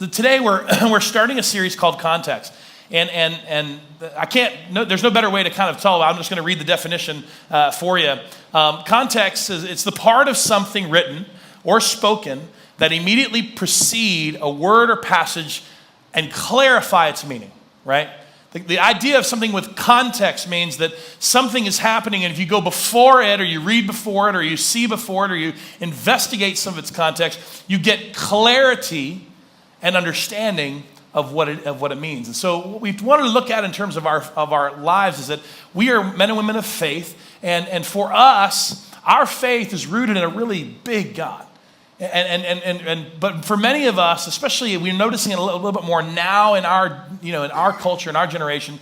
Today we're starting a series called Context. And I can't, there's no better way to kind of tell. I'm just going to read the definition for you. Context it's the part of something written or spoken that immediately precede a word or passage and clarify its meaning, right? The idea of something with context means that something is happening, and if you go before it, or you read before it, or you see before it, or you investigate some of its context, you get clarity and understanding of what it means. And so what we want to look at in terms of our lives is that we are men and women of faith, and for us, our faith is rooted in a really big God. But for many of us, especially, we're noticing it a little bit more now in our culture, in our generation,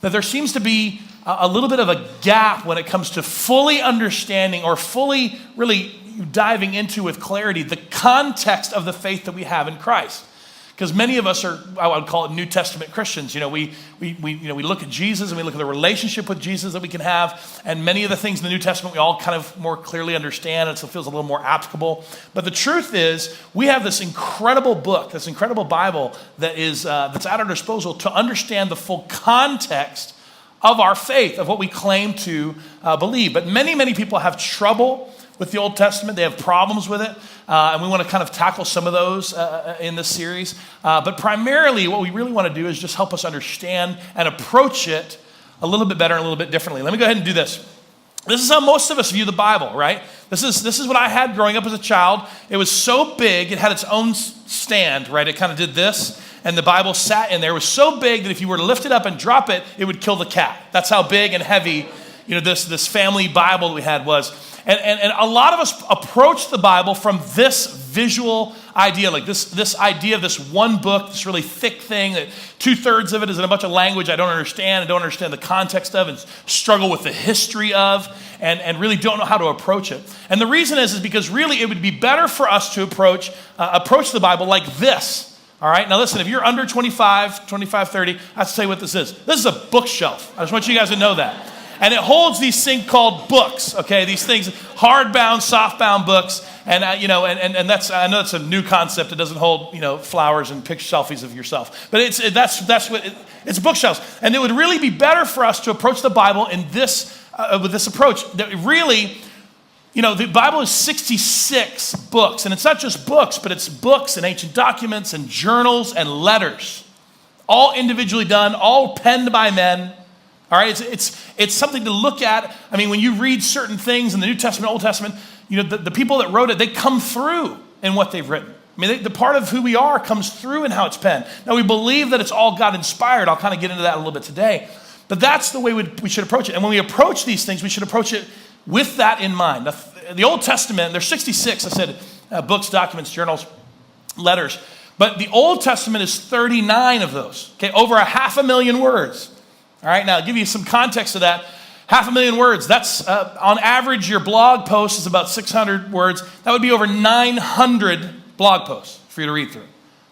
that there seems to be a little bit of a gap when it comes to fully understanding or fully really diving into with clarity the context of the faith that we have in Christ. Because many of us are, I would call it New Testament Christians. We look at Jesus and we look at the relationship with Jesus that we can have, and many of the things in the New Testament we all kind of more clearly understand, and so it feels a little more applicable. But the truth is, we have this incredible book, this incredible Bible that's at our disposal to understand the full context of our faith, of what we claim to believe. But many people have trouble with the Old Testament. They have problems with it, and we want to kind of tackle some of those in this series. But primarily, what we really want to do is just help us understand and approach it a little bit better and a little bit differently. Let me go ahead and do this. This is how most of us view the Bible, right? This is what I had growing up as a child. It was so big, it had its own stand, right? It kind of did this, and the Bible sat in there. It was so big that if you were to lift it up and drop it, it would kill the cat. That's how big and heavy, this family Bible that we had was. And a lot of us approach the Bible from this visual idea, like this idea of this one book, this really thick thing that 2/3 of it is in a bunch of language I don't understand the context of, and struggle with the history of, and really don't know how to approach it. And the reason is because really it would be better for us to approach the Bible like this. All right, now listen, if you're under 25, 30, I have to tell you what this is. This is a bookshelf. I just want you guys to know that. And it holds these things called books, okay? These things, hardbound, softbound books, and that's, I know that's a new concept. It doesn't hold flowers and picture selfies of yourself, but it's bookshelves, and it would really be better for us to approach the Bible in this with this approach. That really, the Bible is 66 books, and it's not just books, but it's books and ancient documents and journals and letters, all individually done, all penned by men. All right, it's something to look at. I mean, when you read certain things in the New Testament, Old Testament, the people that wrote it, they come through in what they've written. I mean, the part of who we are comes through in how it's penned. Now, we believe that it's all God inspired. I'll kind of get into that a little bit today. But that's the way we should approach it. And when we approach these things, we should approach it with that in mind. The Old Testament, there's 66, I said, books, documents, journals, letters. But the Old Testament is 39 of those, okay, over 500,000 words. All right, now I'll give you some context to that. 500,000 words, that's on average, your blog post is about 600 words. That would be over 900 blog posts for you to read through.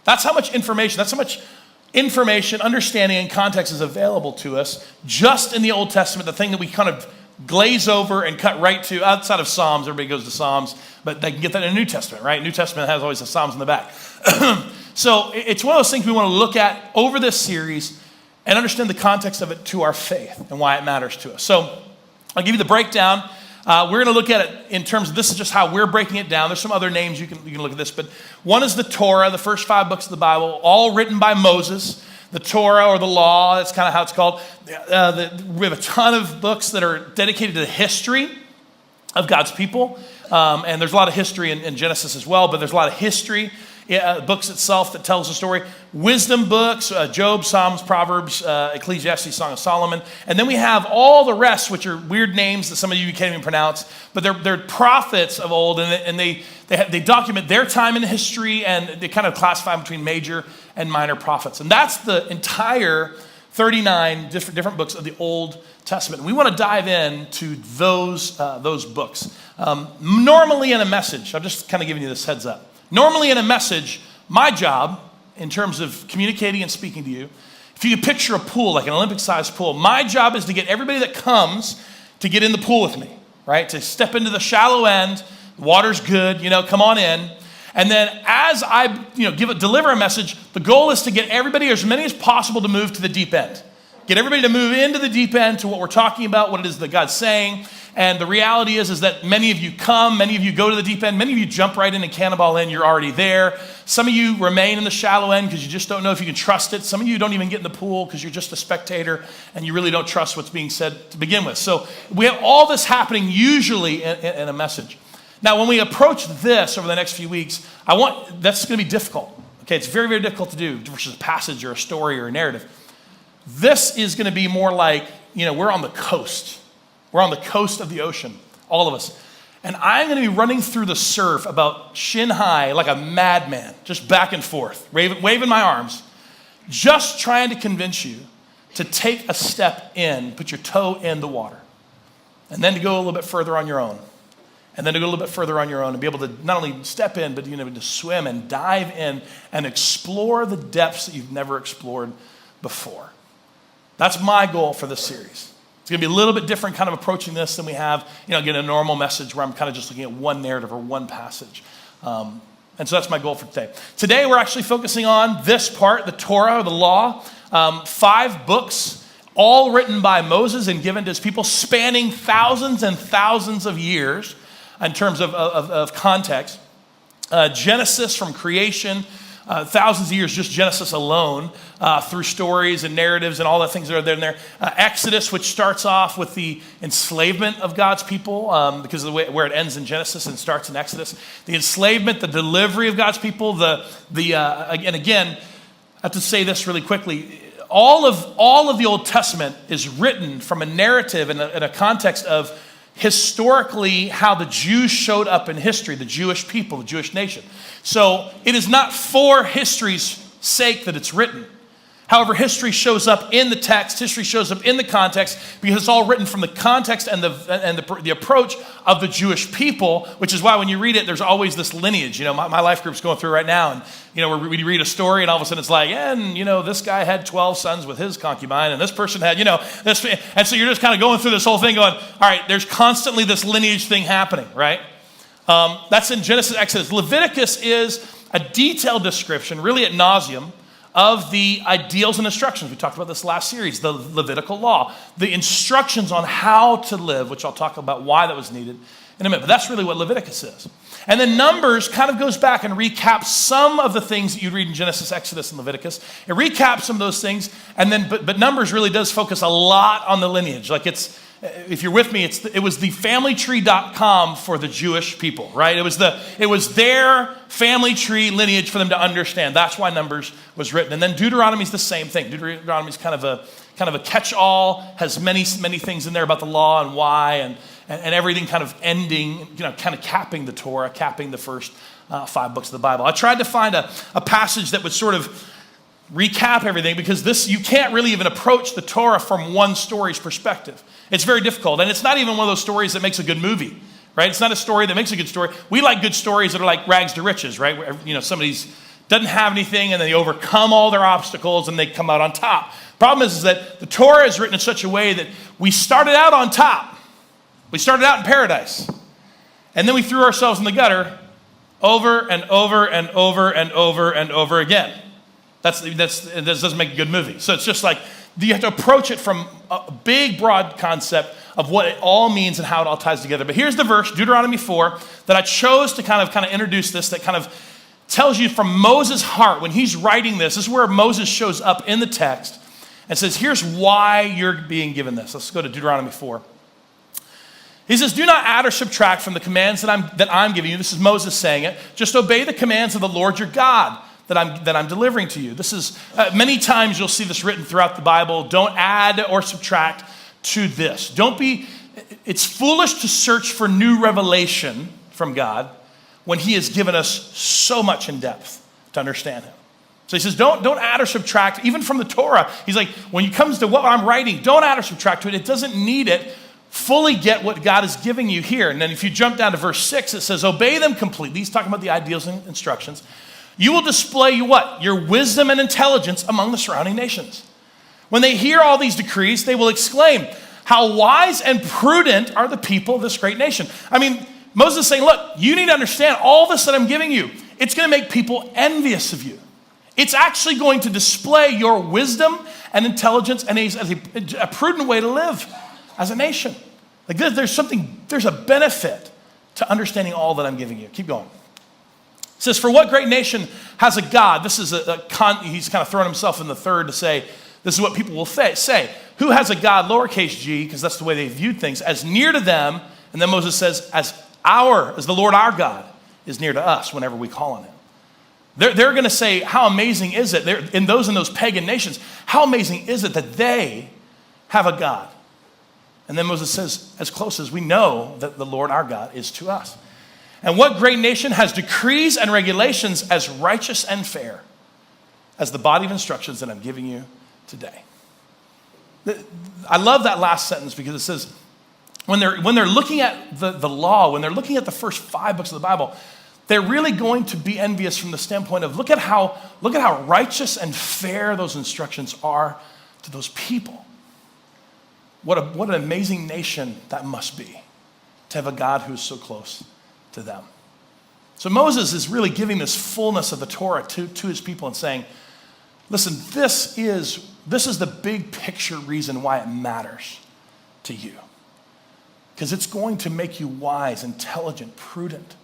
That's how much information, understanding, and context is available to us just in the Old Testament, the thing that we kind of glaze over and cut right to. Outside of Psalms, everybody goes to Psalms, but they can get that in the New Testament, right? New Testament has always the Psalms in the back. So it's one of those things we want to look at over this series and understand the context of it to our faith and why it matters to us. So I'll give you the breakdown. We're going to look at it in terms of, this is just how we're breaking it down. There's some other names you can look at this, but one is the Torah, the first 5 books of the Bible, all written by Moses. The Torah, or the law, that's kind of how it's called. We have a ton of books that are dedicated to the history of God's people. And there's a lot of history in Genesis as well, but there's a lot of history, books itself that tells the story. Wisdom books, Job, Psalms, Proverbs, Ecclesiastes, Song of Solomon. And then we have all the rest, which are weird names that some of you can't even pronounce, but they're prophets of old, and they document their time in history, and they kind of classify them between major and minor prophets. And that's the entire 39 different books of the Old Testament. And we want to dive into those books. Normally in a message, I'm just kind of giving you this heads up. Normally in a message, my job, in terms of communicating and speaking to you, if you could picture a pool, like an Olympic-sized pool, my job is to get everybody that comes to get in the pool with me, right? To step into the shallow end, water's good, come on in. And then as I deliver a message, the goal is to get everybody, or as many as possible, to move to the deep end. Get everybody to move into the deep end to what we're talking about, what it is that God's saying. And the reality is that many of you come, many of you go to the deep end, many of you jump right in and cannonball in, you're already there. Some of you remain in the shallow end because you just don't know if you can trust it. Some of you don't even get in the pool because you're just a spectator and you really don't trust what's being said to begin with. So we have all this happening usually in a message. Now, when we approach this over the next few weeks, that's going to be difficult. Okay, it's very, very difficult to do versus a passage or a story or a narrative. This is going to be more like, we're on the coast. We're on the coast of the ocean, all of us. And I'm going to be running through the surf about shin high like a madman, just back and forth, waving my arms, just trying to convince you to take a step in, put your toe in the water, and then to go a little bit further on your own. And then to go a little bit further on your own and be able to not only step in, but to swim and dive in and explore the depths that you've never explored before. That's my goal for this series. It's going to be a little bit different kind of approaching this than we have, get a normal message where I'm kind of just looking at one narrative or one passage. And so that's my goal for today. Today we're actually focusing on this part, the Torah, or the law. 5 books, all written by Moses and given to his people, spanning thousands and thousands of years in terms of context. Genesis from creation, thousands of years, just Genesis alone, through stories and narratives and all the things that are there in there. Exodus, which starts off with the enslavement of God's people, because of the way where it ends in Genesis and starts in Exodus. The enslavement, the delivery of God's people, again, I have to say this really quickly. All of the Old Testament is written from a narrative and a context of historically how the Jews showed up in history, the Jewish people, the Jewish nation. So it is not for history's sake that it's written. However, history shows up in the text, history shows up in the context, because it's all written from the context and the approach of the Jewish people, which is why when you read it, there's always this lineage. My life group's going through right now, and we read a story, and all of a sudden it's like, this guy had 12 sons with his concubine, and this person had, this, and so you're just kind of going through this whole thing going, all right, there's constantly this lineage thing happening, right? That's in Genesis, Exodus. Leviticus is a detailed description, really ad nauseum, of the ideals and instructions. We talked about this last series, the Levitical law, the instructions on how to live, which I'll talk about why that was needed in a minute. But that's really what Leviticus is. And then Numbers kind of goes back and recaps some of the things that you read in Genesis, Exodus, and Leviticus. It recaps some of those things, and then but Numbers really does focus a lot on the lineage. Like if you're with me, it was the familytree.com for the Jewish people, right? It was their family tree lineage for them to understand. That's why Numbers was written. And then Deuteronomy's the same thing. Deuteronomy's kind of a catch-all, has many, many things in there about the law and why, and everything kind of ending, kind of capping the Torah, capping the first 5 books of the Bible. I tried to find a passage that would sort of recap everything, because you can't really even approach the Torah from one story's perspective. It's very difficult, and it's not even one of those stories that makes a good movie, right? It's not a story that makes a good story. We like good stories that are like rags to riches, right? Where, somebody's doesn't have anything, and then they overcome all their obstacles, and they come out on top. Problem is that the Torah is written in such a way that we started out on top. We started out in paradise, and then we threw ourselves in the gutter over and over and over and over and over again. That doesn't make a good movie. So it's just like, you have to approach it from a big, broad concept of what it all means and how it all ties together. But here's the verse, Deuteronomy 4, that I chose to kind of introduce this, that kind of tells you from Moses' heart, when he's writing this is where Moses shows up in the text and says, here's why you're being given this. Let's go to Deuteronomy 4. He says, do not add or subtract from the commands that I'm giving you. This is Moses saying it. Just obey the commands of the Lord your God that I'm delivering to you. This is, many times you'll see this written throughout the Bible. Don't add or subtract to this. It's foolish to search for new revelation from God when he has given us so much in depth to understand him. So he says, don't add or subtract, even from the Torah. He's like, when it comes to what I'm writing, don't add or subtract to it. It doesn't need it. Fully get what God is giving you here. And then if you jump down to verse 6, it says, obey them completely. He's talking about the ideals and instructions. You will display your wisdom and intelligence among the surrounding nations. When they hear all these decrees, they will exclaim, how wise and prudent are the people of this great nation. I mean, Moses is saying, look, you need to understand all this that I'm giving you. it's going to make people envious of you. It's actually going to display your wisdom and intelligence and a prudent way to live as a nation. Like there's a benefit to understanding all that I'm giving you. Keep going. It says, for what great nation has a God? This is he's kind of throwing himself in the third to say, this is what people will say. Who has a God, lowercase g, because that's the way they viewed things, as near to them, and then Moses says, as the Lord our God is near to us whenever we call on him. They're going to say, how amazing is it, in those pagan nations, how amazing is it that they have a God? And then Moses says, as close as we know that the Lord our God is to us. And what great nation has decrees and regulations as righteous and fair as the body of instructions that I'm giving you today? I love that last sentence because it says, when they're looking at the law, when they're looking at the first 5 books of the Bible, they're really going to be envious from the standpoint of look at how righteous and fair those instructions are to those people. What an amazing nation that must be to have a God who is so close to them. So Moses is really giving this fullness of the Torah to his people and saying, listen, this is the big picture reason why it matters to you. Because it's going to make you wise, intelligent, prudent.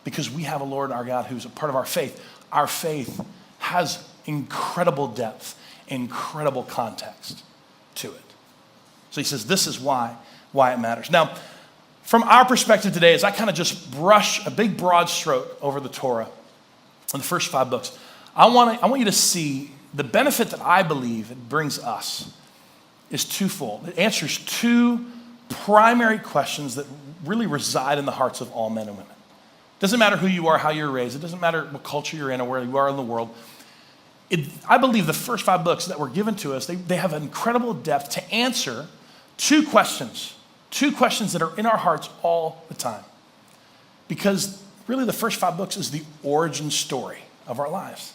Because we have a Lord our God who's a part of our faith. Our faith has incredible depth, incredible context to it. So he says this is why it matters. Now, from our perspective today, as I kind of just brush a big broad stroke over the Torah in the first 5 books, I want you to see the benefit that I believe it brings us is twofold. It answers 2 primary questions that really reside in the hearts of all men and women. It doesn't matter who you are, how you're raised. It doesn't matter what culture you're in or where you are in the world. I believe the first 5 books that were given to us, they have incredible depth to answer 2 questions. 2 questions that are in our hearts all the time. Because really the first 5 books is the origin story of our lives.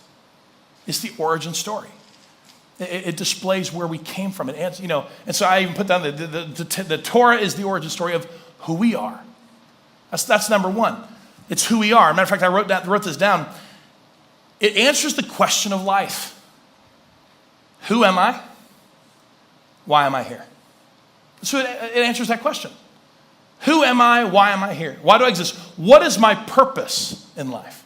It's the origin story. It displays where we came from. And so I even put down the Torah is the origin story of who we are. That's number 1. It's who we are. Matter of fact, I wrote this down. It answers the question of life. Who am I? Why am I here? So it answers that question. Who am I? Why am I here? Why do I exist? What is my purpose in life?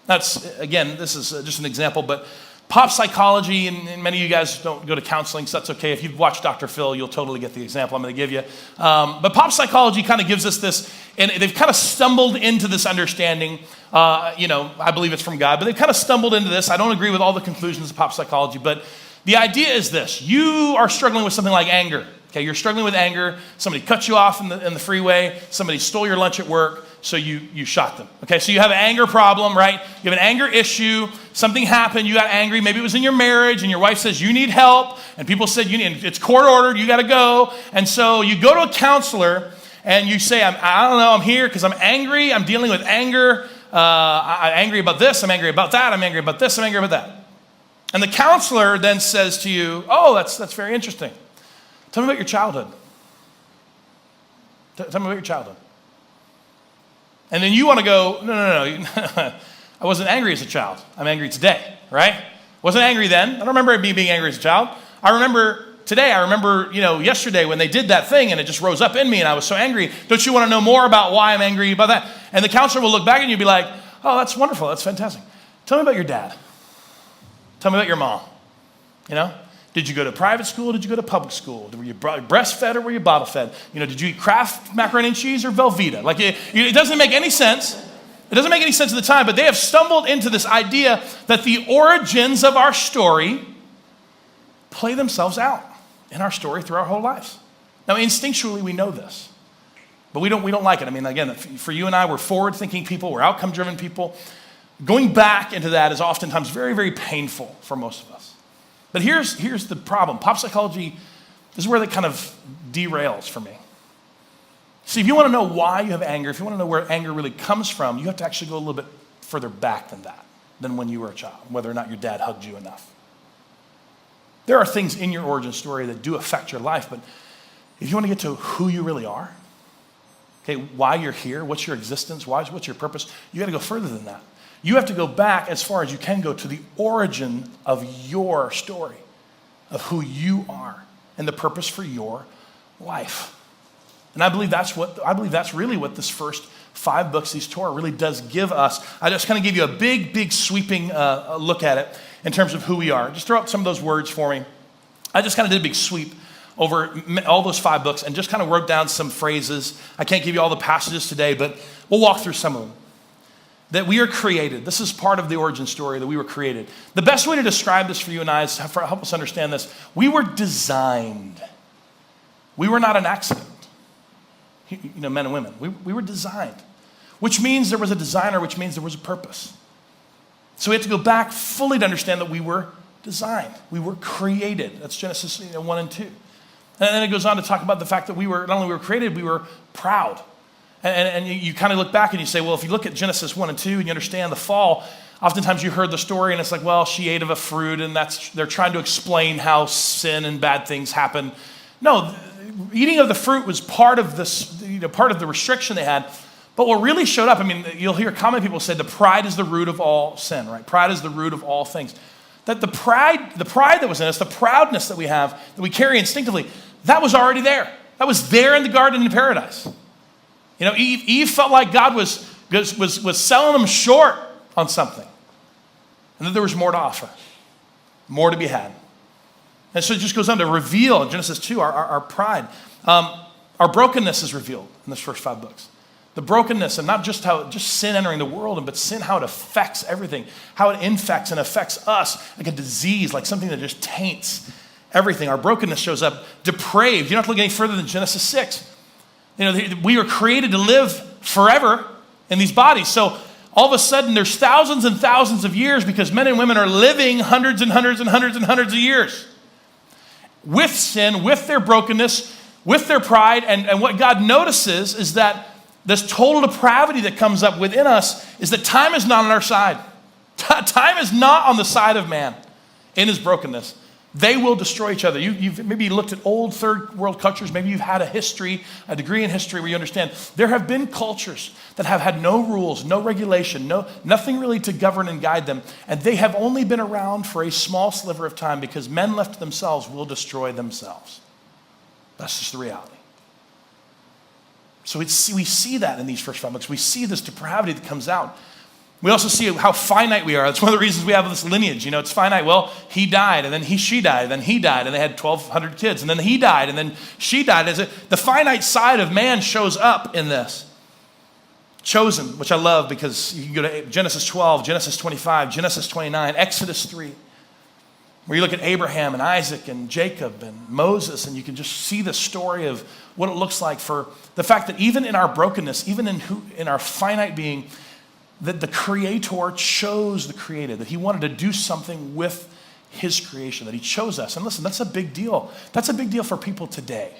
This is just an example, but pop psychology, and many of you guys don't go to counseling, so that's okay. If you've watched Dr. Phil, you'll totally get the example I'm going to give you. But pop psychology kind of gives us this, and they've kind of stumbled into this understanding. I believe it's from God, but they've kind of stumbled into this. I don't agree with all the conclusions of pop psychology, but the idea is this. You are struggling with something like anger. Okay, you're struggling with anger. Somebody cut you off in the freeway. Somebody stole your lunch at work, so you shot them. Okay, so you have an anger problem, right? You have an anger issue. Something happened. You got angry. Maybe it was in your marriage, and your wife says you need help, and people said it's court ordered. You got to go, and so you go to a counselor, and you say, I don't know, I'm here because I'm angry. I'm dealing with anger. I'm angry about this. I'm angry about that. I'm angry about this. I'm angry about that. And the counselor then says to you, oh, that's very interesting. Tell me about your childhood. Tell me about your childhood. And then you want to go, no. I wasn't angry as a child. I'm angry today, right? Wasn't angry then. I don't remember me being angry as a child. I remember today. I remember, yesterday when they did that thing and it just rose up in me and I was so angry. Don't you want to know more about why I'm angry about that? And the counselor will look back at you and be like, oh, that's wonderful. That's fantastic. Tell me about your dad. Tell me about your mom. Did you go to private school? Did you go to public school? Were you breastfed or were you bottle fed? Did you eat Kraft macaroni and cheese or Velveeta? It doesn't make any sense. It doesn't make any sense at the time, but they have stumbled into this idea that the origins of our story play themselves out in our story through our whole lives. Now, instinctually, we know this, but we don't like it. I mean, again, for you and I, we're forward-thinking people. We're outcome-driven people. Going back into that is oftentimes very, very painful for most of us. But here's the problem. Pop psychology is where that kind of derails for me. See, if you want to know why you have anger, if you want to know where anger really comes from, you have to actually go a little bit further back than when you were a child, whether or not your dad hugged you enough. There are things in your origin story that do affect your life, but if you want to get to who you really are, Okay, why you're here, what's your existence, what's your purpose? You got to go further than that. You have to go back as far as you can go to the origin of your story, of who you are and the purpose for your life. And I believe that's really what this first 5 books, these Torah, really does give us. I just kind of give you a big sweeping look at it in terms of who we are. Just throw out some of those words for me. I just kind of did a big sweep over all those 5 books and just kind of wrote down some phrases. I can't give you all the passages today, but we'll walk through some of them. That we are created. This is part of the origin story, that we were created. The best way to describe this for you and I is to help us understand this. We were designed. We were not an accident. Men and women. We were designed, which means there was a designer, which means there was a purpose. So we have to go back fully to understand that we were designed. We were created. That's Genesis 1 and 2. And then it goes on to talk about the fact that not only we were created, we were proud. And you kind of look back and you say, well, if you look at Genesis 1 and 2 and you understand the fall, oftentimes you heard the story and it's like, well, she ate of a fruit and they're trying to explain how sin and bad things happen. No, eating of the fruit was part of this, part of the restriction they had. But what really showed up, you'll hear common people say the pride is the root of all sin, right? Pride is the root of all things. That the pride that was in us, the proudness that we have, that we carry instinctively, that was already there. That was there in the garden in paradise. Eve felt like God was selling them short on something. And that there was more to offer, more to be had. And so it just goes on to reveal in Genesis 2 our pride. Our brokenness is revealed in this first 5 books. The brokenness, and not just sin entering the world, but sin, how it affects everything, how it infects and affects us like a disease, like something that just taints everything. Our brokenness shows up depraved. You don't have to look any further than Genesis 6. We were created to live forever in these bodies. So all of a sudden there's thousands and thousands of years because men and women are living hundreds and hundreds and hundreds and hundreds of years with sin, with their brokenness, with their pride. And what God notices is that this total depravity that comes up within us is that time is not on our side. Time is not on the side of man in his brokenness. They will destroy each other. You've maybe looked at old third world cultures. Maybe you've had a degree in history where you understand there have been cultures that have had no rules, no regulation, nothing really to govern and guide them. And they have only been around for a small sliver of time because men left to themselves will destroy themselves. That's just the reality. So we see that in these first 5 books. We see this depravity that comes out. We also see how finite we are. That's one of the reasons we have this lineage. It's finite. Well, he died, and then she died, and then he died, and they had 1,200 kids, and then he died, and then she died. The finite side of man shows up in this. Chosen, which I love because you can go to Genesis 12, Genesis 25, Genesis 29, Exodus 3, where you look at Abraham and Isaac and Jacob and Moses, and you can just see the story of what it looks like for the fact that even in our brokenness, even in our finite being, that the Creator chose the created, that he wanted to do something with his creation, that he chose us. And listen, that's a big deal. That's a big deal for people today.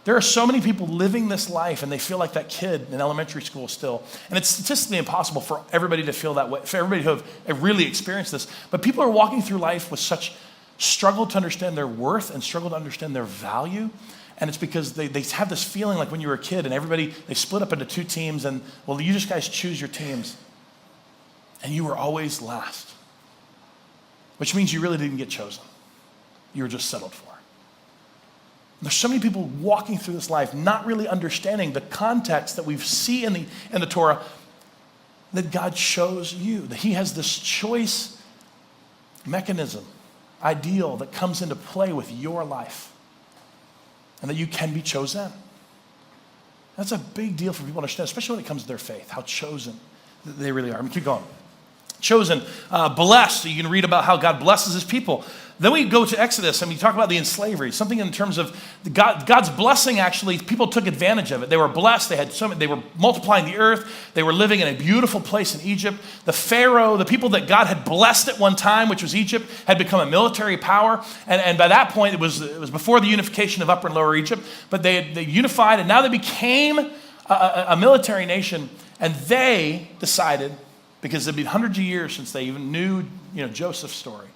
There are so many people living this life and they feel like that kid in elementary school still. And it's statistically impossible for everybody to feel that way, for everybody who have really experienced this. But people are walking through life with such struggle to understand their worth and struggle to understand their value. And it's because they have this feeling like when you were a kid and they split up into 2 teams and, well, you just guys choose your teams. And you were always last. Which means you really didn't get chosen. You were just settled for. There's so many people walking through this life not really understanding the context that we see in the Torah, that God chose you, that he has this choice mechanism, ideal that comes into play with your life. And that you can be chosen. That's a big deal for people to understand, especially when it comes to their faith, how chosen they really are. Keep going. Chosen, blessed. So you can read about how God blesses his people. Then we go to Exodus and we talk about the enslavery, something in terms of God's blessing. Actually, people took advantage of it. They were blessed. They were multiplying the earth. They were living in a beautiful place in Egypt. The Pharaoh, the people that God had blessed at one time, which was Egypt, had become a military power. And by that point, it was before the unification of Upper and Lower Egypt. But they unified, and now they became a military nation. And they decided, because it'd been hundreds of years since they even knew, Joseph's story.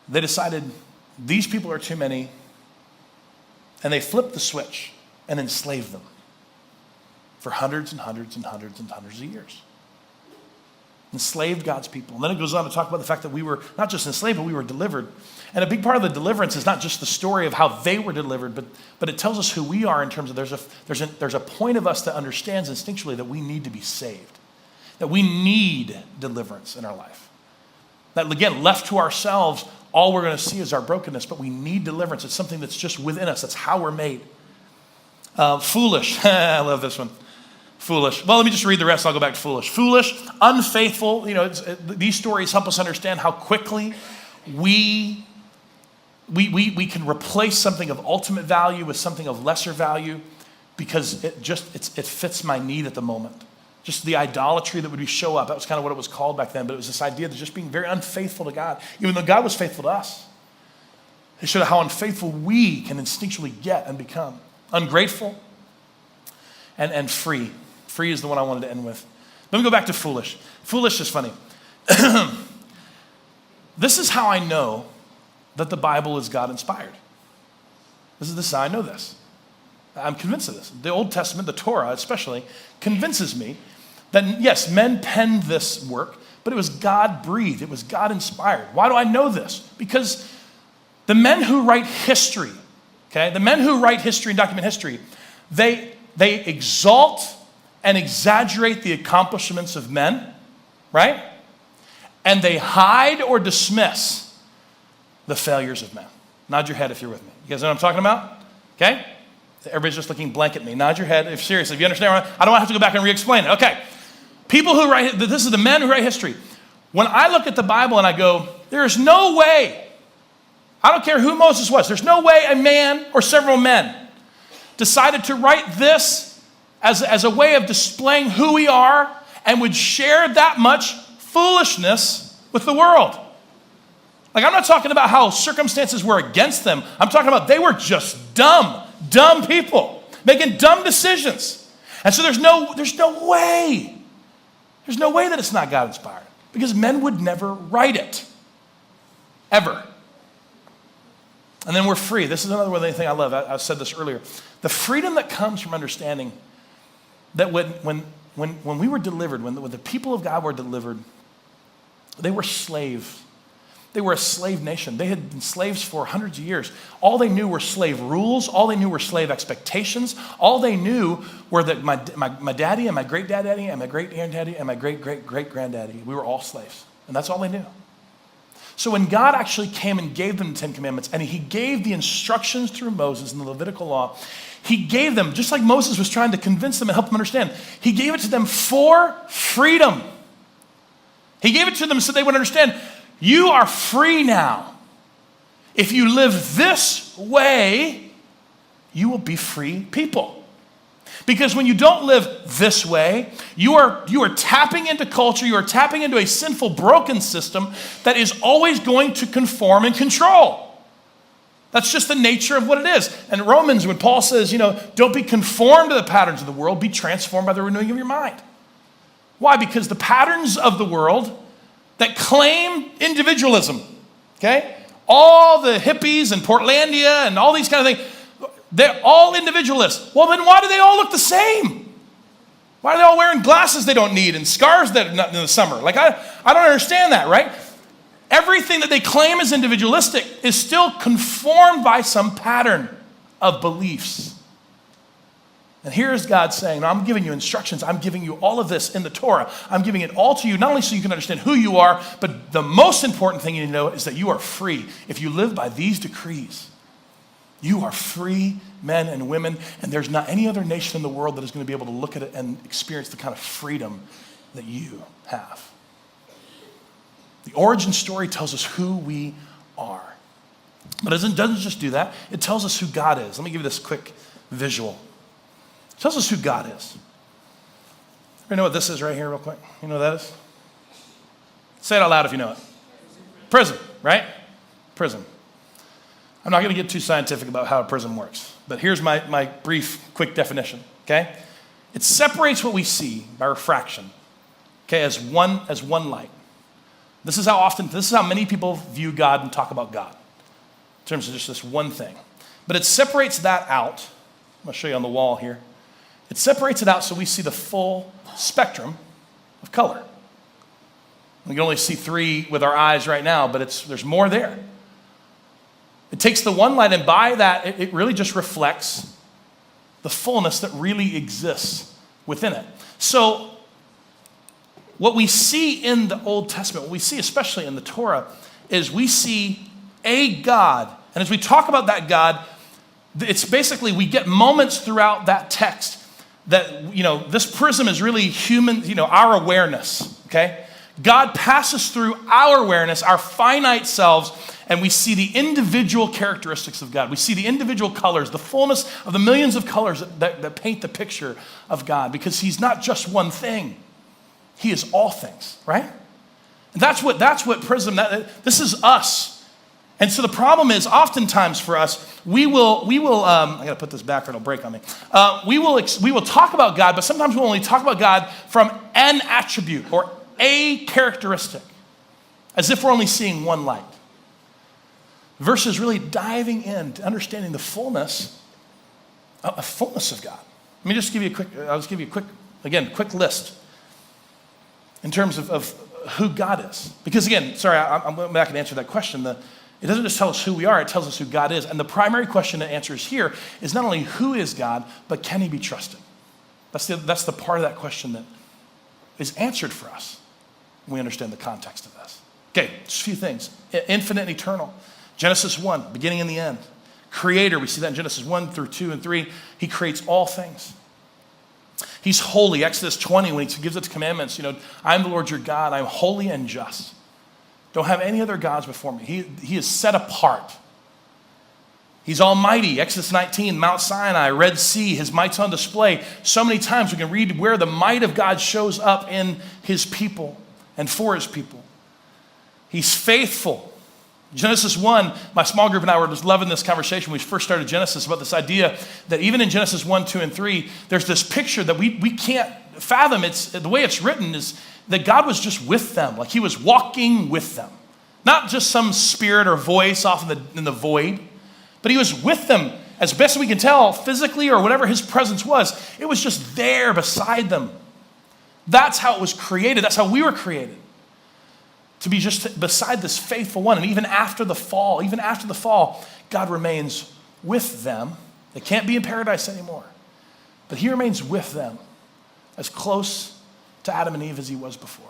They decided these people are too many, and they flipped the switch and enslaved them. for hundreds and hundreds and hundreds and hundreds of years. Enslaved God's people. And then it goes on to talk about the fact that we were not just enslaved, but we were delivered. And a big part of the deliverance is not just the story of how they were delivered, but it tells us who we are in terms of there's a point of us that understands instinctually that we need to be saved, that we need deliverance in our life. That, again, left to ourselves, all we're going to see is our brokenness, but we need deliverance. It's something that's just within us. That's how we're made. Foolish. I love this one. Foolish. Well, let me just read the rest. I'll go back to foolish. Foolish, unfaithful. These stories help us understand how quickly we can replace something of ultimate value with something of lesser value because it fits my need at the moment. Just the idolatry that would show up. That was kind of what it was called back then. But it was this idea of just being very unfaithful to God, even though God was faithful to us. It showed how unfaithful we can instinctually get and become. Ungrateful and free. Free is the one I wanted to end with. Let me go back to foolish. Foolish is funny. This is how I know that the Bible is God-inspired. This is how I know this. I'm convinced of this. The Old Testament, the Torah especially, convinces me that, yes, men penned this work, but it was God-breathed. It was God-inspired. Why do I know this? Because the men who write history, okay, the men who write history and document history, they exalt and exaggerate the accomplishments of men, right? And they hide or dismiss the failures of men. Nod your head if you're with me. You guys know what I'm talking about? Okay? Everybody's just looking blank at me. Nod your head. If seriously, if you understand, I don't have to go back and re-explain it. Okay. People who write, this is the men who write history. When I look at the Bible and I go, there is no way, I don't care who Moses was, there's no way a man or several men decided to write this as a way of displaying who we are and would share that much foolishness with the world. Like, I'm not talking about how circumstances were against them. I'm talking about they were just dumb people making dumb decisions. And so there's no way that it's not God-inspired because men would never write it, ever. And then we're free. This is another thing I love. I said this earlier. The freedom that comes from understanding that when we were delivered, when the people of God were delivered, they were slaves. They were a slave nation. They had been slaves for hundreds of years. All they knew were slave rules. All they knew were slave expectations. All they knew were that my daddy and my great-daddy and my great-granddaddy and my great-great-great-granddaddy, we were all slaves. And that's all they knew. So when God actually came and gave them the Ten Commandments, and he gave the instructions through Moses in the Levitical law, he gave them, just like Moses was trying to convince them and help them understand, he gave it to them for freedom. He gave it to them so they would understand, you are free now. If you live this way, you will be free people. Because when you don't live this way, you are tapping into culture, you are tapping into a sinful, broken system that is always going to conform and control. That's just the nature of what it is. And Romans, when Paul says, don't be conformed to the patterns of the world, be transformed by the renewing of your mind. Why? Because the patterns of the world that claim individualism, okay? All the hippies and Portlandia and all these kind of things, they're all individualists. Well, then why do they all look the same? Why are they all wearing glasses they don't need and scarves that are not in the summer? Like, I don't understand that, right? Everything that they claim is individualistic is still conformed by some pattern of beliefs. And here's God saying, no, I'm giving you instructions. I'm giving you all of this in the Torah. I'm giving it all to you, not only so you can understand who you are, but the most important thing you need to know is that you are free. If you live by these decrees, you are free men and women, and there's not any other nation in the world that is going to be able to look at it and experience the kind of freedom that you have. The origin story tells us who we are. But it doesn't just do that. It tells us who God is. Let me give you this quick visual. It tells us who God is. You know what this is right here real quick? You know what that is? Say it out loud if you know it. Prism, right? Prism. I'm not going to get too scientific about how a prism works, but here's my brief, quick definition, okay? It separates what we see by refraction, okay, as one light. This is how many people view God and talk about God, in terms of just this one thing. But it separates that out. I'm going to show you on the wall here. It separates it out so we see the full spectrum of color. We can only see 3 with our eyes right now, but there's more there. It takes the one light, and by that, it really just reflects the fullness that really exists within it. So what we see in the Old Testament, what we see especially in the Torah, is we see a God. And as we talk about that God, it's basically we get moments throughout that text that, this prism is really human, our awareness, okay? God passes through our awareness, our finite selves, and we see the individual characteristics of God. We see the individual colors, the fullness of the millions of colors that paint the picture of God, because he's not just one thing. He is all things, right? And that's what Prism, this is us. And so the problem is, oftentimes for us, we will. I gotta put this back or it'll break on me. We will talk about God, but sometimes we'll only talk about God from an attribute or a characteristic, as if we're only seeing one light, versus really diving into understanding the fullness of God. Let me just give you a quick list in terms of who God is. Because again, I'm going back and answer that question. It doesn't just tell us who we are, it tells us who God is. And the primary question that answers here is not only who is God, but can he be trusted? That's the part of that question that is answered for us when we understand the context of this. Okay, just a few things. Infinite and eternal. Genesis 1, beginning and the end. Creator, we see that in Genesis 1 through 2 and 3. He creates all things. He's holy. Exodus 20, when he gives us commandments, I'm the Lord your God. I'm holy and just. Don't have any other gods before me. He is set apart. He's almighty. Exodus 19, Mount Sinai, Red Sea, his might's on display. So many times we can read where the might of God shows up in his people and for his people. He's faithful. Genesis 1, my small group and I were just loving this conversation when we first started Genesis about this idea that even in Genesis 1, 2, and 3, there's this picture that we can't fathom. The way it's written is that God was just with them, like he was walking with them. Not just some spirit or voice off in the void, but he was with them as best we can tell, physically or whatever his presence was. It was just there beside them. That's how it was created. That's how we were created. To be just beside this faithful one. And even after the fall, God remains with them. They can't be in paradise anymore. But he remains with them as close to Adam and Eve as he was before.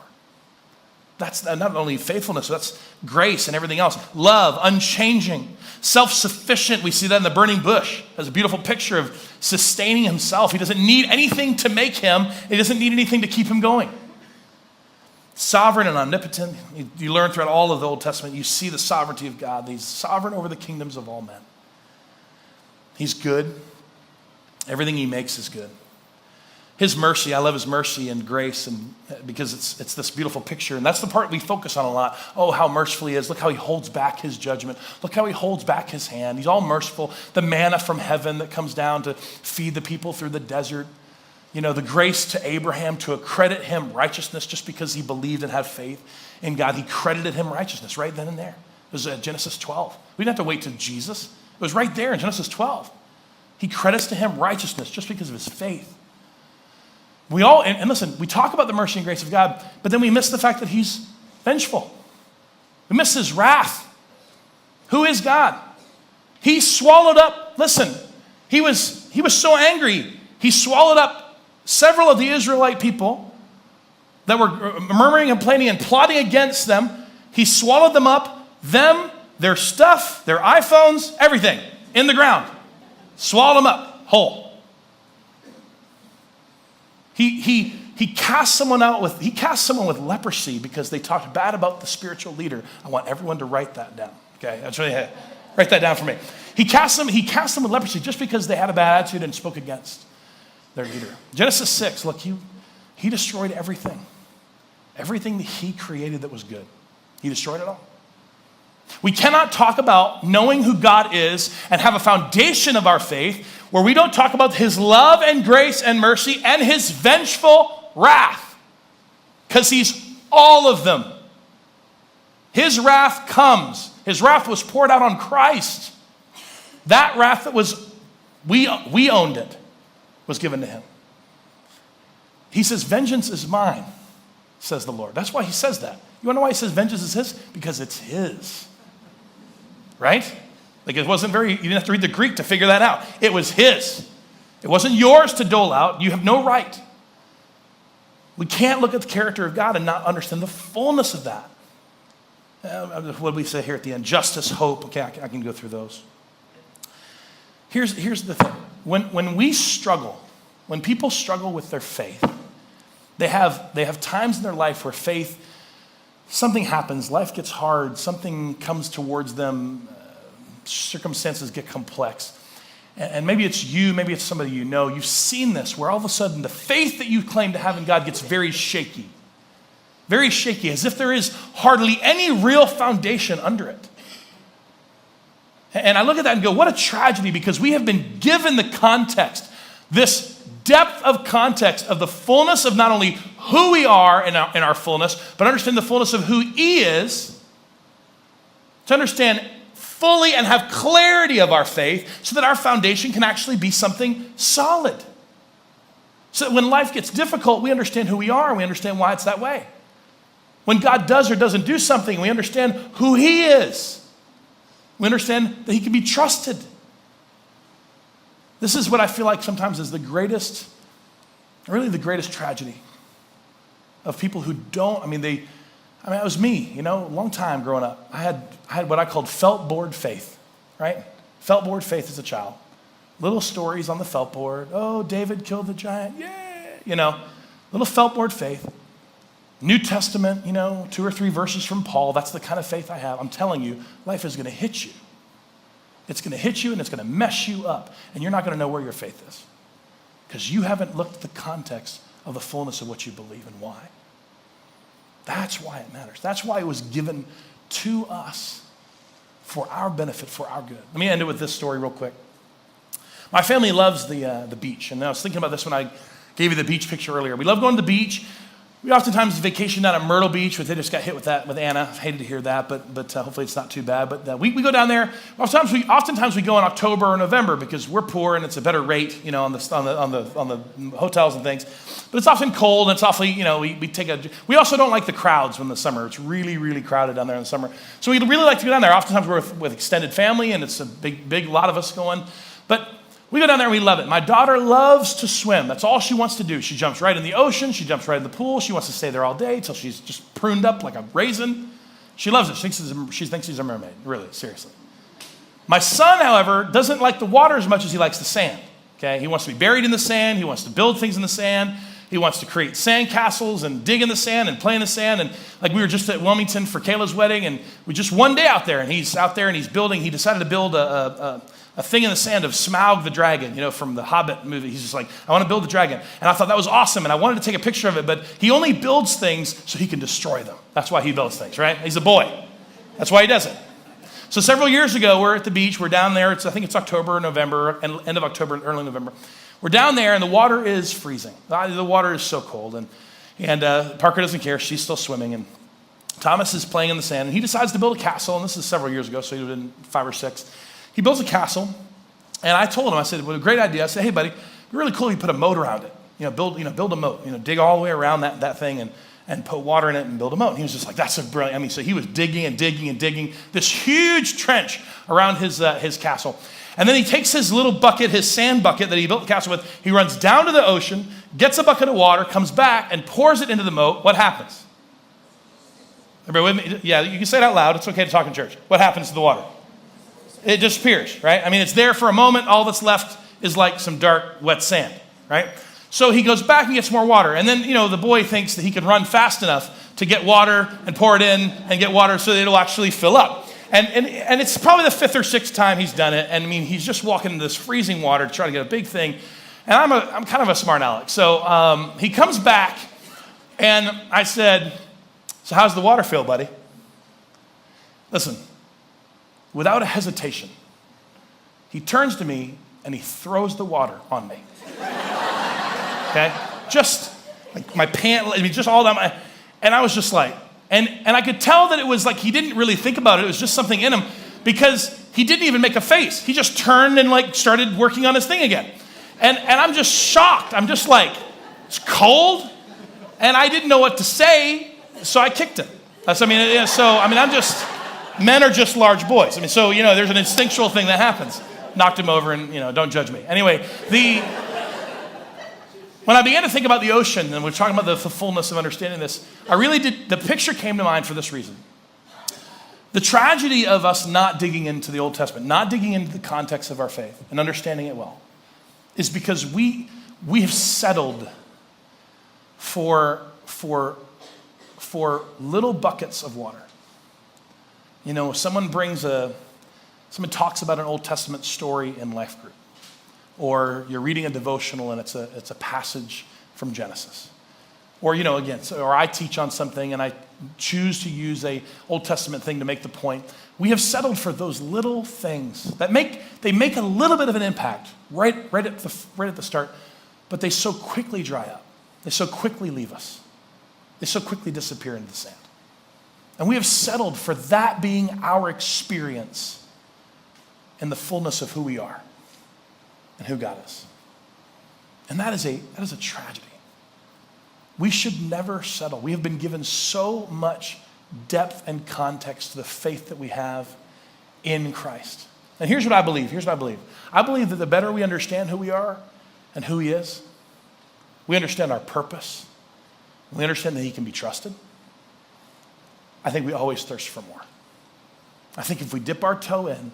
That's not only faithfulness, that's grace and everything else. Love, unchanging, self-sufficient. We see that in the burning bush as a beautiful picture of sustaining himself. He doesn't need anything to make him. He doesn't need anything to keep him going. Sovereign and omnipotent. You learn throughout all of the Old Testament, you see the sovereignty of God. He's sovereign over the kingdoms of all men. He's good. Everything he makes is good. His mercy, I love his mercy and grace, and because it's this beautiful picture. And that's the part we focus on a lot. Oh, how merciful he is. Look how he holds back his judgment. Look how he holds back his hand. He's all merciful. The manna from heaven that comes down to feed the people through the desert. The grace to Abraham to accredit him righteousness just because he believed and had faith in God. He credited him righteousness right then and there. It was Genesis 12. We didn't have to wait till Jesus. It was right there in Genesis 12. He credits to him righteousness just because of his faith. And listen, we talk about the mercy and grace of God, but then we miss the fact that he's vengeful. We miss his wrath. Who is God? He swallowed up, listen, he was so angry, he swallowed up several of the Israelite people that were murmuring and complaining and plotting against them. He swallowed them up, their stuff, their iPhones, everything in the ground. Swallowed them up whole. He cast someone with leprosy because they talked bad about the spiritual leader. I want everyone to write that down. Okay, that's really write that down for me. He cast them with leprosy just because they had a bad attitude and spoke against their leader. Genesis 6, look, he destroyed everything. Everything that he created that was good. He destroyed it all. We cannot talk about knowing who God is and have a foundation of our faith where we don't talk about his love and grace and mercy and his vengeful wrath. Because he's all of them. His wrath comes. His wrath was poured out on Christ. That wrath that we owned it was given to him. He says, vengeance is mine, says the Lord. That's why he says that. You want to know why he says vengeance is his? Because it's his. Right? Like it wasn't you didn't have to read the Greek to figure that out. It was his. It wasn't yours to dole out. You have no right. We can't look at the character of God and not understand the fullness of that. What do we say here at the end? Justice, hope. Okay, I can go through those. Here's the thing. When we struggle, when people struggle with their faith, they have times in their life where faith, something happens, life gets hard, something comes towards them, circumstances get complex. And maybe it's you, maybe it's somebody you know. You've seen this where all of a sudden the faith that you claim to have in God gets very shaky. Very shaky, as if there is hardly any real foundation under it. And I look at that and go, what a tragedy, because we have been given the context, this depth of context of the fullness of not only who we are in our fullness, but understand the fullness of who He is, to understand fully and have clarity of our faith so that our foundation can actually be something solid. So that when life gets difficult, we understand who we are and we understand why it's that way. When God does or doesn't do something, we understand who He is. We understand that He can be trusted. This is what I feel like sometimes is the greatest tragedy of people who don't, it was me, a long time growing up. I had what I called felt board faith, right? Felt board faith as a child. Little stories on the felt board. Oh, David killed the giant, yeah, little felt board faith. New Testament, 2 or 3 verses from Paul. That's the kind of faith I have. I'm telling you, life is going to hit you. It's going to hit you and it's going to mess you up. And you're not going to know where your faith is. Because you haven't looked at the context of the fullness of what you believe and why. That's why it matters. That's why it was given to us for our benefit, for our good. Let me end it with this story real quick. My family loves the beach. And I was thinking about this when I gave you the beach picture earlier. We love going to the beach. We oftentimes vacation down at Myrtle Beach, which they just got hit with that with Anna. I hated to hear that, but hopefully it's not too bad. But we go down there. Oftentimes we go in October or November because we're poor and it's a better rate, on the hotels and things. But it's often cold and it's awfully, we also don't like the crowds in the summer. It's really, really crowded down there in the summer. So we really like to go down there. Oftentimes we're with extended family and it's a big lot of us going. But we go down there and we love it. My daughter loves to swim. That's all she wants to do. She jumps right in the ocean. She jumps right in the pool. She wants to stay there all day until she's just pruned up like a raisin. She loves it. She thinks she's a mermaid. Really, seriously. My son, however, doesn't like the water as much as he likes the sand. Okay? He wants to be buried in the sand. He wants to build things in the sand. He wants to create sand castles and dig in the sand and play in the sand. And like we were just at Wilmington for Kayla's wedding, and we just one day out there, and he's out there and he's building. He decided to build a thing in the sand of Smaug the dragon, from the Hobbit movie. He's just like, I want to build a dragon. And I thought that was awesome, and I wanted to take a picture of it, but he only builds things so he can destroy them. That's why he builds things, right? He's a boy. That's why he does it. So several years ago, we're at the beach. We're down there. I think it's October or November, end of October, early November. We're down there, and the water is freezing. The water is so cold, and Parker doesn't care. She's still swimming, and Thomas is playing in the sand, and he decides to build a castle, and this is several years ago, so he would have been 5 or 6. He builds a castle, and I told him, I said, well, a great idea. I said, hey, buddy, it'd be really cool if you put a moat around it. Build a moat, dig all the way around that thing and put water in it and build a moat. And he was just like, that's a brilliant, so he was digging and digging and digging this huge trench around his castle. And then he takes his little bucket, his sand bucket that he built the castle with, he runs down to the ocean, gets a bucket of water, comes back and pours it into the moat. What happens? Everybody with me? Yeah, you can say it out loud. It's okay to talk in church. What happens to the water? It disappears, right? It's there for a moment. All that's left is like some dark, wet sand, right? So he goes back and gets more water. And then, the boy thinks that he can run fast enough to get water and pour it in and get water so that it'll actually fill up. And it's probably the 5th or 6th time he's done it. And he's just walking into this freezing water to try to get a big thing. And I'm kind of a smart aleck. So he comes back and I said, so how's the water feel, buddy? Listen. Without a hesitation, he turns to me and he throws the water on me. Okay? Just like my pant, just all down and I was just like, and I could tell that it was like he didn't really think about it. It was just something in him because he didn't even make a face. He just turned and started working on his thing again. And I'm just shocked. I'm just like, It's cold, and I didn't know what to say, so I kicked him. Men are just large boys. There's an instinctual thing that happens. Knocked him over and, don't judge me. Anyway, when I began to think about the ocean, and we're talking about the fullness of understanding this, the picture came to mind for this reason. The tragedy of us not digging into the Old Testament, not digging into the context of our faith and understanding it well, is because we have settled for little buckets of water. Someone talks about an Old Testament story in life group, or you're reading a devotional and it's a passage from Genesis, or or I teach on something and I choose to use a Old Testament thing to make the point. We have settled for those little things that make a little bit of an impact right at the start, but they so quickly dry up. They so quickly leave us. They so quickly disappear into the sand. And we have settled for that being our experience in the fullness of who we are and who God is. And that is a tragedy. We should never settle. We have been given so much depth and context to the faith that we have in Christ. And here's what I believe. I believe that the better we understand who we are and who He is, we understand our purpose, we understand that He can be trusted, I think we always thirst for more. I think if we dip our toe in and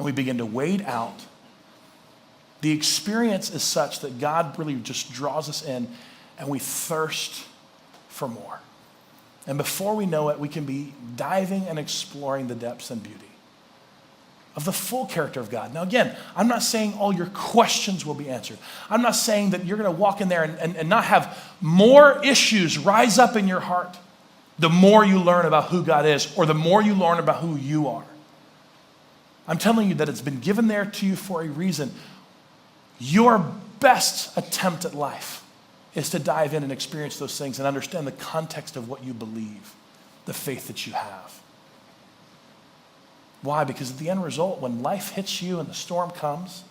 we begin to wade out, the experience is such that God really just draws us in and we thirst for more. And before we know it, we can be diving and exploring the depths and beauty of the full character of God. Now again, I'm not saying all your questions will be answered. I'm not saying that you're going to walk in there and not have more issues rise up in your heart the more you learn about who God is, or the more you learn about who you are. I'm telling you that it's been given there to you for a reason. Your best attempt at life is to dive in and experience those things and understand the context of what you believe, the faith that you have. Why? Because at the end result, when life hits you and the storm comes,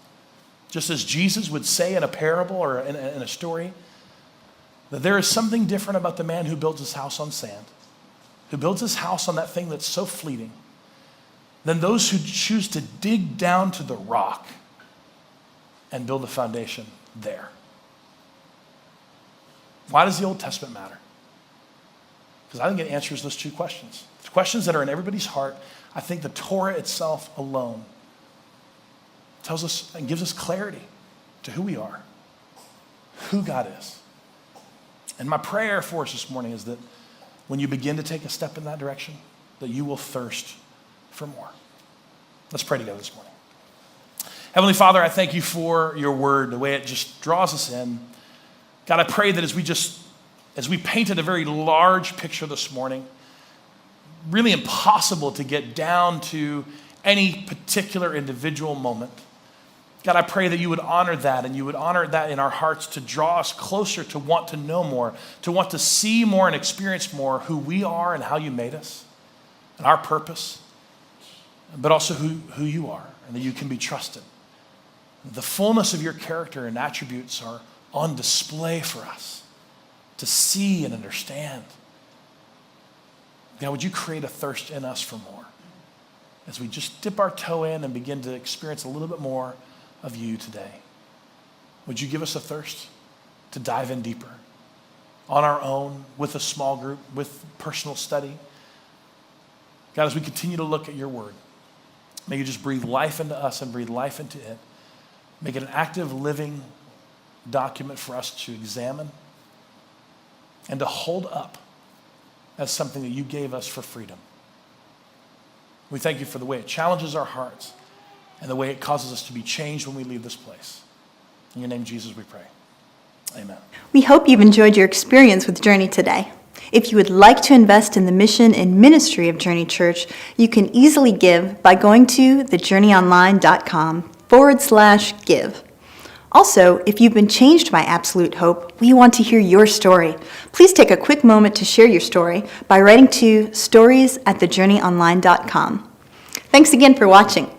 just as Jesus would say in a parable or in a story, that there is something different about the man who builds his house on sand, who builds his house on that thing that's so fleeting, than those who choose to dig down to the rock and build a foundation there. Why does the Old Testament matter? Because I think it answers those two questions. The questions that are in everybody's heart. I think the Torah itself alone tells us and gives us clarity to who we are, who God is. And my prayer for us this morning is that when you begin to take a step in that direction, that you will thirst for more. Let's pray together this morning. Heavenly Father, I thank you for your word, the way it just draws us in. God, I pray that as we painted a very large picture this morning, really impossible to get down to any particular individual moment. God, I pray that you would honor that, and you would honor that in our hearts to draw us closer to want to know more, to want to see more and experience more who we are and how you made us and our purpose, but also who you are and that you can be trusted. The fullness of your character and attributes are on display for us to see and understand. God, would you create a thirst in us for more as we just dip our toe in and begin to experience a little bit more of you today? Would you give us a thirst to dive in deeper on our own, with a small group, with personal study? God, as we continue to look at your word, may you just breathe life into us and breathe life into it. Make it an active, living document for us to examine and to hold up as something that you gave us for freedom. We thank you for the way it challenges our hearts and the way it causes us to be changed when we leave this place. In your name, Jesus, we pray. Amen. We hope you've enjoyed your experience with Journey today. If you would like to invest in the mission and ministry of Journey Church, you can easily give by going to thejourneyonline.com/give. Also, if you've been changed by Absolute Hope, we want to hear your story. Please take a quick moment to share your story by writing to stories@thejourneyonline.com. Thanks again for watching.